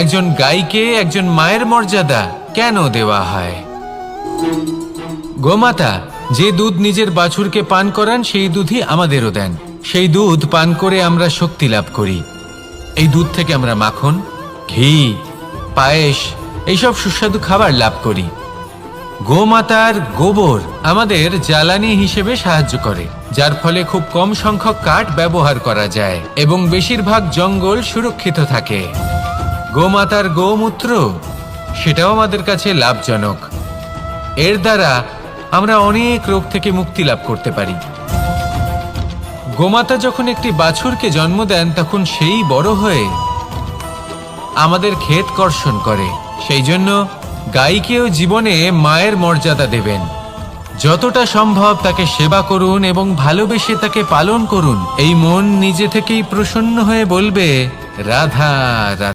একজন গাইকে একজন মায়ের মর্যাদা কেন দেওয়া হয়? গোমাতা যে দুধ নিজের বাছুরকে পান করান সেই দুধই আমাদেরও দেন। সেই দুধ পান করে আমরা শক্তি লাভ করি। এই দুধ থেকে আমরা মাখন, ঘি, পায়েস এইসব সুস্বাদু খাবার লাভ করি। গোমাতার গোবর আমাদের জ্বালানি হিসেবে সাহায্য করে, যার ফলে খুব কম সংখ্যক কাঠ ব্যবহার করা যায় এবং বেশিরভাগ জঙ্গল সুরক্ষিত থাকে। গোমাতার গোমূত্র সেটাও আমাদের কাছে লাভজনক। এর দ্বারা আমরা অনেক রোগ থেকে মুক্তি লাভ করতে পারি। গোমাতা যখন একটি বাছুরকে জন্ম দেন তখন সেই বড় হয়ে আমাদের ক্ষেত কর্ষণ করে। সেই জন্য গাইকেও জীবনে মায়ের মর্যাদা দেবেন। যতটা সম্ভব তাকে সেবা করুন এবং ভালোবেসে তাকে পালন করুন। এই মন নিজে থেকেই প্রসন্ন হয়ে বলবে, রাধা রাধা।